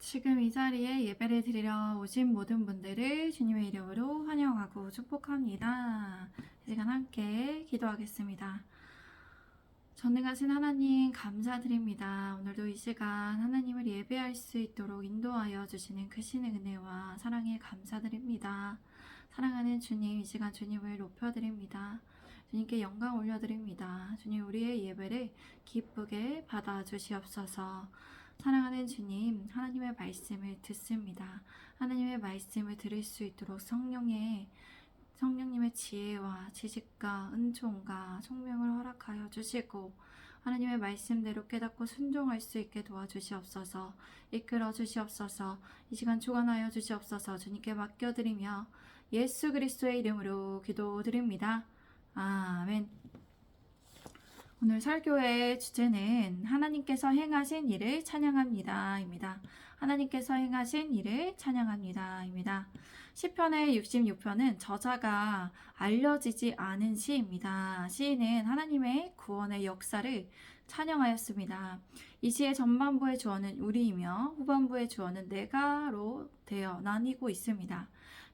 지금 이 자리에 예배를 드리러 오신 모든 분들을 주님의 이름으로 환영하고 축복합니다. 이 시간 함께 기도하겠습니다. 전능하신 하나님 감사드립니다. 오늘도 이 시간 하나님을 예배할 수 있도록 인도하여 주시는 크신 은혜와 사랑에 감사드립니다. 사랑하는 주님, 이 시간 주님을 높여드립니다. 주님께 영광 올려드립니다. 주님, 우리의 예배를 기쁘게 받아주시옵소서. 사랑하는 주님, 하나님의 말씀을 듣습니다. 하나님의 말씀을 들을 수 있도록 성령님의 지혜와 지식과 은총과 총명을 허락하여 주시고 하나님의 말씀대로 깨닫고 순종할 수 있게 도와주시옵소서. 이끌어 주시옵소서. 이 시간 주관하여 주시옵소서. 주님께 맡겨드리며 예수 그리스도의 이름으로 기도드립니다. 아멘. 오늘 설교의 주제는 하나님께서 행하신 일을 찬양합니다 입니다. 하나님께서 행하신 일을 찬양합니다 입니다. 시편의 66편은 저자가 알려지지 않은 시입니다. 시인은 하나님의 구원의 역사를 찬양하였습니다. 이 시의 전반부의 주어는 우리이며 후반부의 주어는 내가로 되어 나뉘고 있습니다.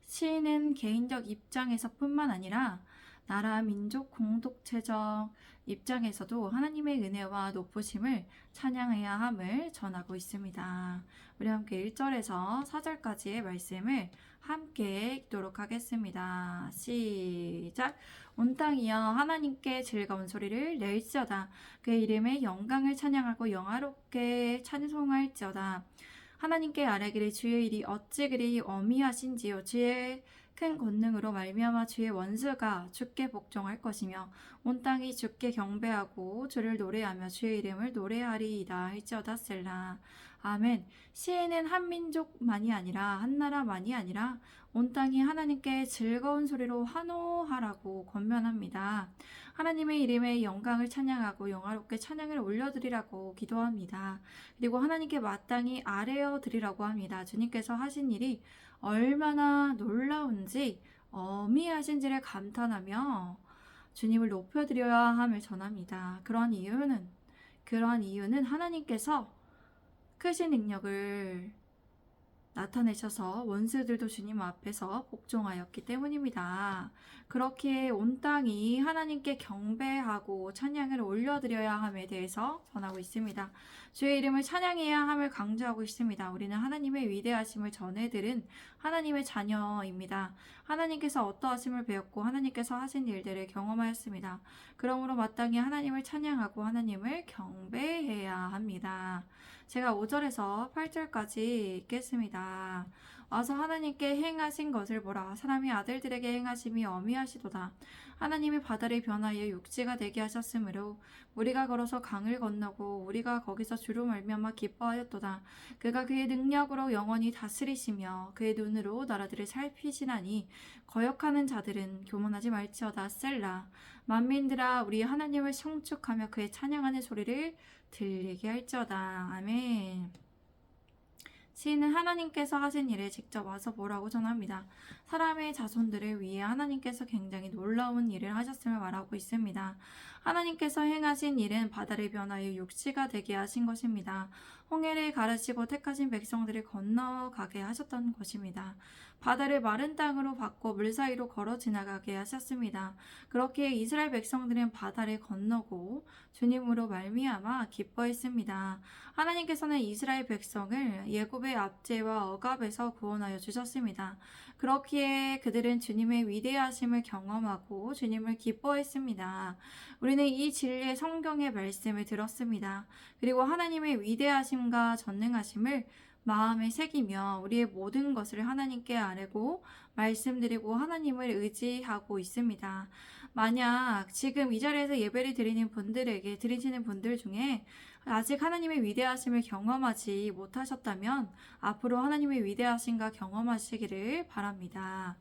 시인은 개인적 입장에서 뿐만 아니라 나라, 민족, 공동체적 입장에서도 하나님의 은혜와 높으심을 찬양해야 함을 전하고 있습니다. 우리 함께 1절에서 4절까지의 말씀을 함께 읽도록 하겠습니다. 시작! 온 땅이여 하나님께 즐거운 소리를 낼지어다. 그의 이름의 영광을 찬양하고 영화롭게 찬송할지어다. 하나님께 아뢰기를 주의 일이 어찌 그리 어미하신지요. 주의 큰 권능으로 말미암아 주의 원수가 주께 복종할 것이며 온 땅이 주께 경배하고 주를 노래하며 주의 이름을 노래하리이다 할지어다 셀라. 아멘. 시인은 한 민족만이 아니라 한 나라만이 아니라 온 땅이 하나님께 즐거운 소리로 환호하라고 권면합니다. 하나님의 이름의 영광을 찬양하고 영화롭게 찬양을 올려드리라고 기도합니다. 그리고 하나님께 마땅히 아뢰어 드리라고 합니다. 주님께서 하신 일이 얼마나 놀라운지 어미하신지를 감탄하며 주님을 높여드려야 함을 전합니다. 그런 이유는 하나님께서 크신 능력을 나타내셔서 원수들도 주님 앞에서 복종하였기 때문입니다. 그렇기에 온 땅이 하나님께 경배하고 찬양을 올려드려야 함에 대해서 전하고 있습니다. 주의 이름을 찬양해야 함을 강조하고 있습니다. 우리는 하나님의 위대하심을 전해들은 하나님의 자녀입니다. 하나님께서 어떠하심을 배웠고 하나님께서 하신 일들을 경험하였습니다. 그러므로 마땅히 하나님을 찬양하고 하나님을 경배해야 합니다. 제가 5절에서 8절까지 읽겠습니다. 와서 하나님께 행하신 것을 보라. 사람이 아들들에게 행하심이 어미하시도다. 하나님이 바다를 변하여 육지가 되게 하셨으므로 우리가 걸어서 강을 건너고 우리가 거기서 주로 말미암아 기뻐하였도다. 그가 그의 능력으로 영원히 다스리시며 그의 눈으로 나라들을 살피시나니 거역하는 자들은 교만하지 말지어다 셀라. 만민들아 우리 하나님을 성축하며 그의 찬양하는 소리를 들리게 할지어다. 아멘. 시인은 하나님께서 하신 일에 직접 와서 보라고 전합니다. 사람의 자손들을 위해 하나님께서 굉장히 놀라운 일을 하셨음을 말하고 있습니다. 하나님께서 행하신 일은 바다를 변하여 육지가 되게 하신 것입니다. 홍해를 가르치고 택하신 백성들을 건너가게 하셨던 것입니다. 바다를 마른 땅으로 바꿔 물 사이로 걸어 지나가게 하셨습니다. 그렇게 이스라엘 백성들은 바다를 건너고 주님으로 말미암아 기뻐했습니다. 하나님께서는 이스라엘 백성을 예굽의 압제와 억압에서 구원하여 주셨습니다. 그렇기에 그들은 주님의 위대하심을 경험하고 주님을 기뻐했습니다. 우리는 이 진리의 성경의 말씀을 들었습니다. 그리고 하나님의 위대하심과 전능하심을 마음에 새기며 우리의 모든 것을 하나님께 아뢰고 말씀드리고 하나님을 의지하고 있습니다. 만약 지금 이 자리에서 예배를 드리시는 분들 중에 아직 하나님의 위대하심을 경험하지 못하셨다면 앞으로 하나님의 위대하심과 경험하시기를 바랍니다.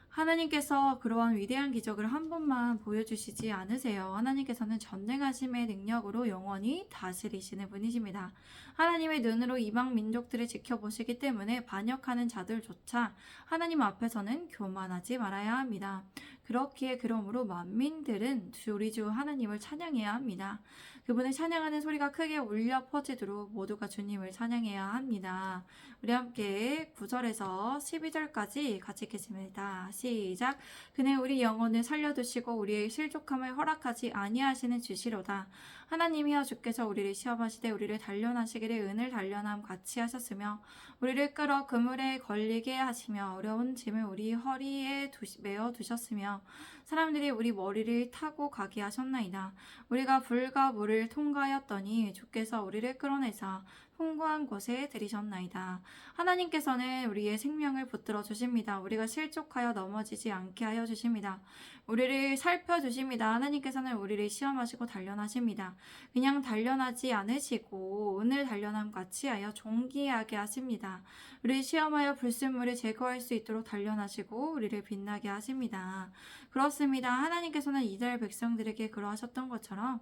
하나님께서 그러한 위대한 기적을 한 번만 보여주시지 않으세요. 하나님께서는 전능하심의 능력으로 영원히 다스리시는 분이십니다. 하나님의 눈으로 이방 민족들을 지켜보시기 때문에 반역하는 자들조차 하나님 앞에서는 교만하지 말아야 합니다. 그렇기에 그러므로 만민들은 우리 주 하나님을 찬양해야 합니다. 그분을 찬양하는 소리가 크게 울려 퍼지도록 모두가 주님을 찬양해야 합니다. 우리 함께 9절에서 12절까지 같이 읽겠습니다. 시작. 그는 우리 영혼을 살려두시고 우리의 실족함을 허락하지 아니하시는 주시로다. 하나님이여 주께서 우리를 시험하시되 우리를 단련하시기를 은을 단련함 같이 하셨으며 우리를 끌어 그물에 걸리게 하시며 어려운 짐을 우리 허리에 메어 두셨으며 사람들이 우리 머리를 타고 가게 하셨나이다. 우리가 불과 물을 통과하였더니 주께서 우리를 끌어내사 풍부한 곳에 들이셨나이다. 하나님께서는 우리의 생명을 붙들어 주십니다. 우리가 실족하여 넘어지지 않게 하여 주십니다. 우리를 살펴주십니다. 하나님께서는 우리를 시험하시고 단련하십니다. 그냥 단련하지 않으시고 은을 단련함 같이 하여 존귀하게 하십니다. 우리를 시험하여 불순물을 제거할 수 있도록 단련하시고 우리를 빛나게 하십니다. 그렇습니다. 하나님께서는 이스라엘 백성들에게 그러하셨던 것처럼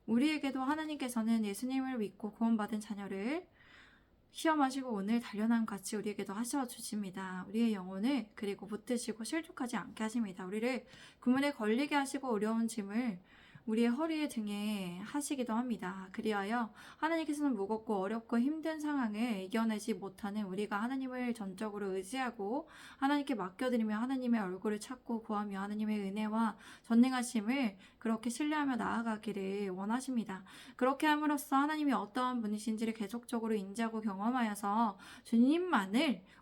우리에게도 하나님께서는 예수님을 믿고 구원받은 자녀를 시험하시고 오늘 단련함 같이 우리에게도 하셔주십니다. 우리의 영혼을 그리고 붙드시고 실족하지 않게 하십니다. 우리를 그물에 걸리게 하시고 어려운 짐을 우리의 허리에 등에 하시기도 합니다. 그리하여 하나님께서는 무겁고 어렵고 힘든 상황을 이겨내지 못하는 우리가 하나님을 전적으로 의지하고 하나님께 맡겨드리며 하나님의 얼굴을 찾고 구하며 하나님의 은혜와 전능하심을 그렇게 신뢰하며 나아가기를 원하십니다. 그렇게 함으로써 하나님이 어떠한 분이신지를 계속적으로 인지하고 경험하여서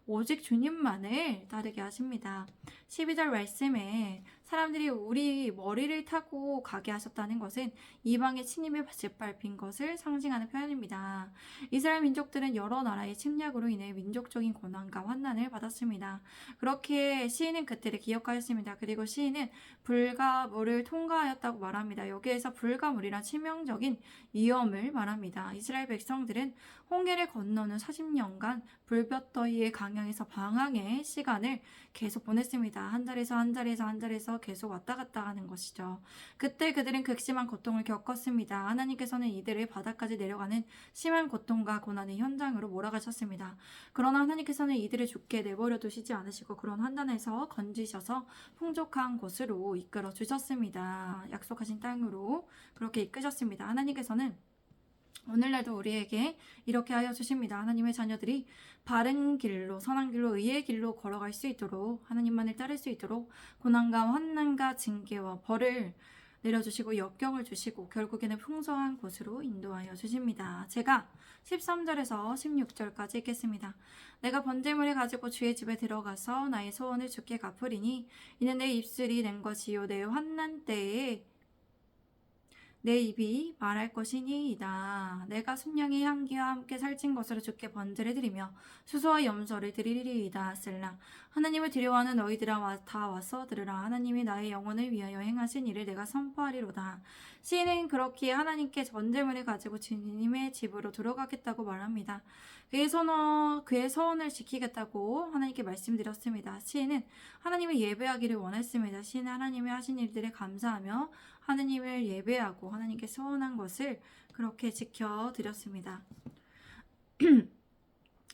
오직 주님만을 따르게 하십니다. 12절 말씀에 사람들이 우리 머리를 타고 가게 하셨다는 것은 이방의 침입에 짓밟힌 것을 상징하는 표현입니다. 이스라엘 민족들은 여러 나라의 침략으로 인해 민족적인 고난과 환난을 받았습니다. 그렇게 시인은 그때를 기억하였습니다. 그리고 시인은 불과 물을 통과하였다고 말합니다. 여기에서 불과 물이란 치명적인 위험을 말합니다. 이스라엘 백성들은 홍해를 건너는 40년간 불볕더위의 강양에서 방황의 시간을 계속 보냈습니다. 한 자리에서 계속 왔다 갔다 하는 것이죠. 그때 그들은 극심한 고통을 겪었습니다. 하나님께서는 이들을 바다까지 내려가는 심한 고통과 고난의 현장으로 몰아가셨습니다. 그러나 하나님께서는 이들을 죽게 내버려 두시지 않으시고 그런 환난에서 건지셔서 풍족한 곳으로 이끌어 주셨습니다. 약속하신 땅으로 그렇게 이끄셨습니다. 하나님께서는 오늘날도 우리에게 이렇게 하여 주십니다. 하나님의 자녀들이 바른 길로, 선한 길로, 의의 길로 걸어갈 수 있도록, 하나님만을 따를 수 있도록 고난과 환난과 징계와 벌을 내려주시고 역경을 주시고 결국에는 풍성한 곳으로 인도하여 주십니다. 제가 13절에서 16절까지 읽겠습니다. 내가 번제물을 가지고 주의 집에 들어가서 나의 소원을 주께 갚으리니 이는 내 입술이 낸 것이요 내 환난 때에 내 입이 말할 것이니이다. 내가 순양의 향기와 함께 살찐 것으로 주께 번제를 드리며 수소와 염소를 드리리이다. 셀라. 하나님을 두려워하는 너희들아 다 와서 들으라. 하나님이 나의 영혼을 위하여 행하신 일을 내가 선포하리로다. 시인은 그렇기에 하나님께 번제물을 가지고 주님의 집으로 들어가겠다고 말합니다. 그의 서원을 지키겠다고 하나님께 말씀드렸습니다. 시인은 하나님을 예배하기를 원했습니다. 시인은 하나님이 하신 일들에 감사하며 하나님을 예배하고 하나님께 서원한 것을 그렇게 지켜드렸습니다.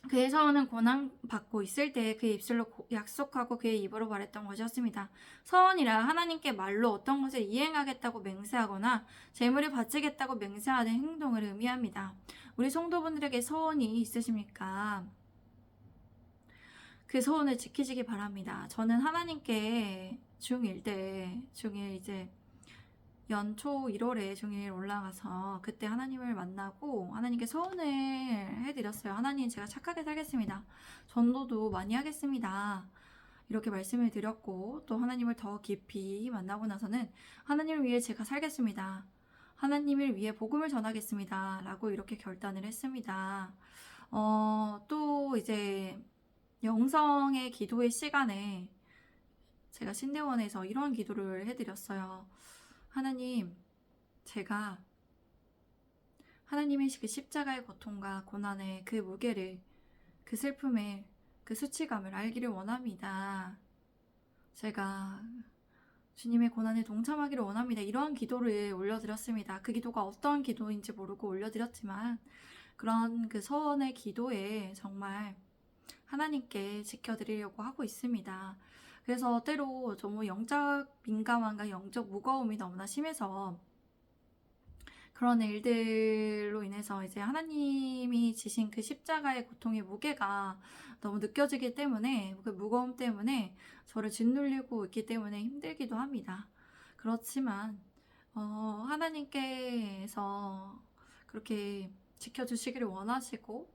그의 서원은 고난받고 있을 때 그의 입술로 약속하고 그의 입으로 말했던 것이었습니다. 서원이라 하나님께 말로 어떤 것을 이행하겠다고 맹세하거나 재물을 바치겠다고 맹세하는 행동을 의미합니다. 우리 성도분들에게 서원이 있으십니까? 그 서원을 지키시기 바랍니다. 저는 하나님께 중1 이제 연초 1월에 중1 올라가서 그때 하나님을 만나고 하나님께 서원을 해드렸어요. 하나님, 제가 착하게 살겠습니다. 전도도 많이 하겠습니다. 이렇게 말씀을 드렸고 또 하나님을 더 깊이 만나고 나서는 하나님을 위해 제가 살겠습니다. 하나님을 위해 복음을 전하겠습니다. 라고 이렇게 결단을 했습니다. 또 이제 영성의 기도의 시간에 제가 신대원에서 이런 기도를 해드렸어요. 하나님, 제가 하나님의 그 십자가의 고통과 고난의 그 무게를, 그 슬픔의 그 수치감을 알기를 원합니다. 제가 주님의 고난에 동참하기를 원합니다. 이러한 기도를 올려드렸습니다. 그 기도가 어떤 기도인지 모르고 올려드렸지만 그런 그 서원의 기도에 정말 하나님께 지켜드리려고 하고 있습니다. 그래서 때로 너무 영적 민감함과 영적 무거움이 너무나 심해서 그런 일들로 인해서 이제 하나님이 지신 그 십자가의 고통의 무게가 너무 느껴지기 때문에 그 무거움 때문에 저를 짓눌리고 있기 때문에 힘들기도 합니다. 그렇지만 하나님께서 그렇게 지켜주시기를 원하시고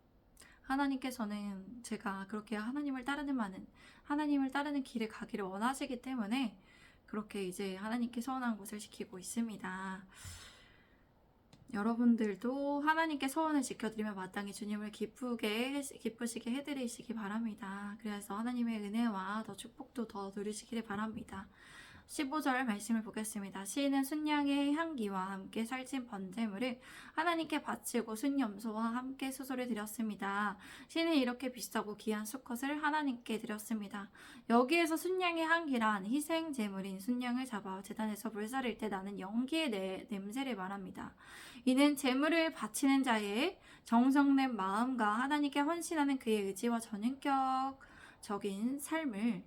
하나님께서는 제가 그렇게 하나님을 따르는 길을 가기를 원하시기 때문에 그렇게 이제 하나님께 서운한 곳을 지키고 있습니다. 여러분들도 하나님께 서원을 지켜드리며 마땅히 주님을 기쁘시게 해드리시기 바랍니다. 그래서 하나님의 은혜와 더 축복도 더 누리시기를 바랍니다. 15절 말씀을 보겠습니다. 시인은 순양의 향기와 함께 살찐 번제물을 하나님께 바치고 순염소와 함께 수소를 드렸습니다. 시인은 이렇게 비싸고 귀한 수컷을 하나님께 드렸습니다. 여기에서 순양의 향기란 희생 제물인 순양을 잡아 제단에서 불사를 때 나는 연기의 냄새를 말합니다. 이는 제물을 바치는 자의 정성된 마음과 하나님께 헌신하는 그의 의지와 전인격적인 삶을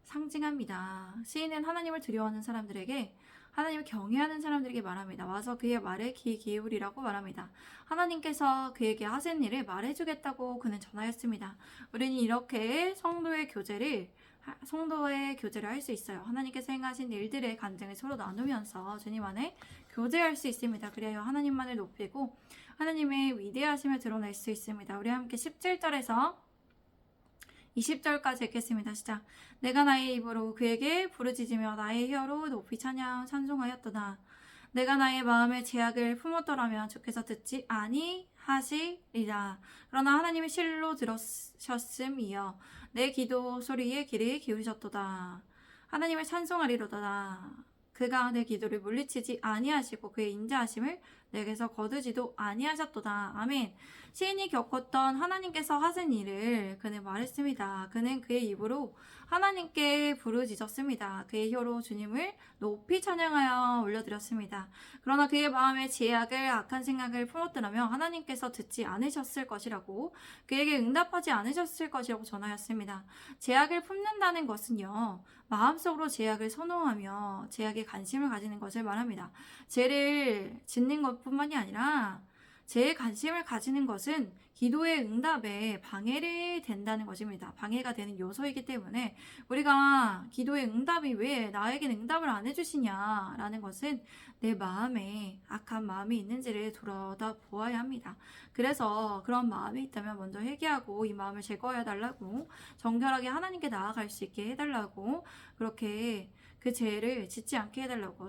상징합니다. 시인은 하나님을 두려워하는 사람들에게 하나님을 경외하는 사람들에게 말합니다. 와서 그의 말에 귀 기울이라고 말합니다. 하나님께서 그에게 하신 일을 말해주겠다고 그는 전하였습니다. 우리는 이렇게 성도의 교제를 할 수 있어요. 하나님께서 행하신 일들의 간증을 서로 나누면서 주님 안에 교제할 수 있습니다. 그래야 하나님만을 높이고 하나님의 위대하심을 드러낼 수 있습니다. 우리 함께 17절에서 20절까지 읽겠습니다. 시작. 내가 나의 입으로 그에게 부르짖으며 나의 혀로 높이 찬송하였도다. 내가 나의 마음의 제약을 품었더라면 주께서 듣지 아니하시리라. 그러나 하나님이 실로 들으셨음이여 내 기도 소리에 귀를 기울이셨도다. 하나님을 찬송하리로다. 그가 내 기도를 물리치지 아니하시고 그의 인자하심을 내게서 거두지도 아니하셨도다. 아멘. 시인이 겪었던 하나님께서 하신 일을 그는 말했습니다. 그는 그의 입으로 하나님께 부르짖었습니다. 그의 혀로 주님을 높이 찬양하여 올려드렸습니다. 그러나 그의 마음에 제약을 악한 생각을 품었더라면 하나님께서 듣지 않으셨을 것이라고 그에게 응답하지 않으셨을 것이라고 전하였습니다. 제약을 품는다는 것은요. 마음속으로 제약을 선호하며 제약에 관심을 가지는 것을 말합니다. 죄를 짓는 것뿐만이 아니라 죄에 관심을 가지는 것은 기도의 응답에 방해를 된다는 것입니다. 방해가 되는 요소이기 때문에 우리가 기도의 응답이 왜 나에겐 응답을 안 해주시냐라는 것은 내 마음에 악한 마음이 있는지를 돌아다 보아야 합니다. 그래서 그런 마음이 있다면 먼저 회개하고 이 마음을 제거해 달라고 정결하게 하나님께 나아갈 수 있게 해달라고 그렇게 그 죄를 짓지 않게 해달라고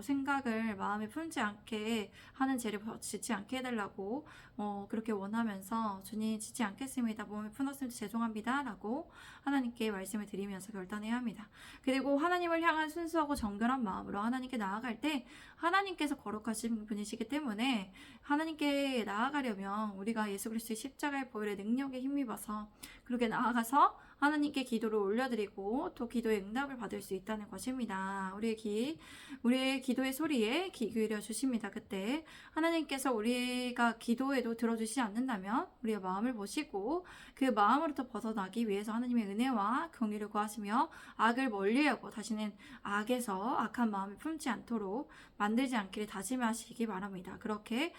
마음에 품지 않게 하는 죄를 짓지 않게 해달라고 그렇게 원하면서 주님 짓지 않겠습니다. 몸에 품었으면 죄송합니다. 라고 하나님께 말씀을 드리면서 결단해야 합니다. 그리고 하나님을 향한 순수하고 정결한 마음으로 하나님께 나아갈 때 하나님께서 거룩하신 분이시기 때문에 하나님께 나아가려면 우리가 예수 그리스도의 십자가의 보혈의 능력에 힘입어서 그렇게 나아가서 하나님께 기도를 올려드리고 또 기도의 응답을 받을 수 있다는 것입니다. 우리의 기도의 소리에 귀 기울여 주십니다. 그때 하나님께서 우리가 기도해도 들어주시지 않는다면 우리의 마음을 보시고 그 마음으로부터 벗어나기 위해서 하나님의 은혜와 경의를 구하시며 악을 멀리하고 다시는 악에서 악한 마음을 품지 않도록 만들지 않기를 다짐하시기 바랍니다. 그렇게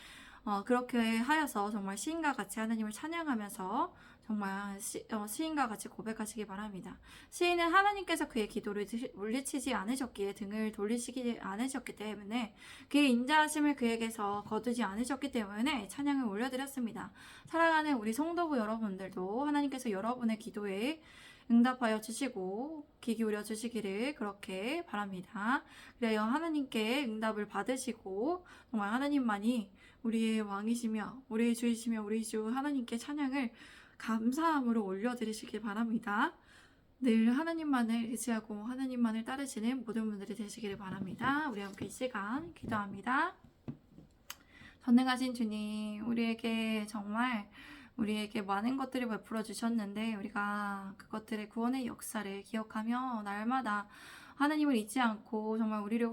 하여서 정말 시인과 같이 하나님을 찬양하면서 정말 시인과 같이 고백하시기 바랍니다. 시인은 하나님께서 그의 기도를 물리치지 않으셨기에 등을 돌리시지 않으셨기 때문에 그의 인자하심을 그에게서 거두지 않으셨기 때문에 찬양을 올려드렸습니다. 사랑하는 우리 성도부 여러분들도 하나님께서 여러분의 기도에 응답하여 주시고 귀 기울여 주시기를 그렇게 바랍니다. 그래요. 하나님께 응답을 받으시고 정말 하나님만이 우리의 왕이시며 우리의 주이시며 우리 주 하나님께 찬양을 감사함으로 올려드리시길 바랍니다. 늘 하나님만을 의지하고 하나님만을 따르시는 모든 분들이 되시기를 바랍니다. 우리 함께 이 시간 기도합니다. 전능하신 주님, 우리에게 많은 것들을 베풀어 주셨는데 우리가 그것들의 구원의 역사를 기억하며 날마다 하나님을 잊지 않고 정말 우리를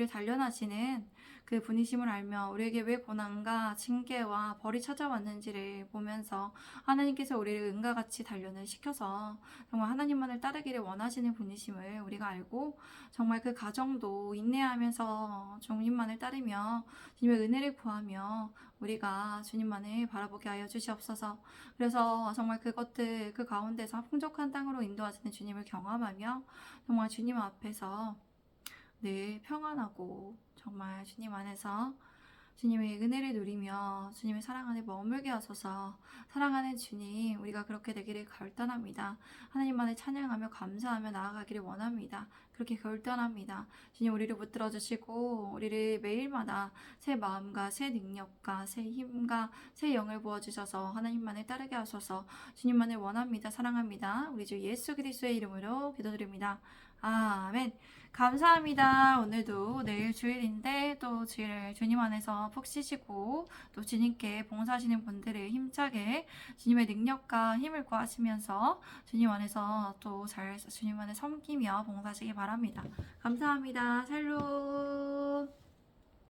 단련하시는 그 분이심을 알며 우리에게 왜 고난과 징계와 벌이 찾아왔는지를 보면서 하나님께서 우리를 은과 같이 단련을 시켜서 정말 하나님만을 따르기를 원하시는 분이심을 우리가 알고 정말 그 가정도 인내하면서 주님만을 따르며 주님의 은혜를 구하며 우리가 주님만을 바라보게 하여 주시옵소서. 그래서 정말 그것들 그 가운데서 풍족한 땅으로 인도하시는 주님을 경험하며 정말 주님 앞에서 늘 평안하고 정말 주님 안에서 주님의 은혜를 누리며 주님의 사랑 안에 머물게 하소서. 사랑하는 주님, 우리가 그렇게 되기를 결단합니다. 하나님만을 찬양하며 감사하며 나아가기를 원합니다. 그렇게 결단합니다. 주님, 우리를 붙들어 주시고 우리를 매일마다 새 마음과 새 능력과 새 힘과 새 영을 부어주셔서 하나님만을 따르게 하소서. 주님만을 원합니다. 사랑합니다. 우리 주 예수 그리스도의 이름으로 기도드립니다. 아멘. 감사합니다. 오늘도 내일 주일인데 또 주일 주님 안에서 푹 쉬시고 또 주님께 봉사하시는 분들을 힘차게 주님의 능력과 힘을 구하시면서 주님 안에서 또 잘 주님 안에 섬기며 봉사하시기 바랍니다. 감사합니다. 샬롬.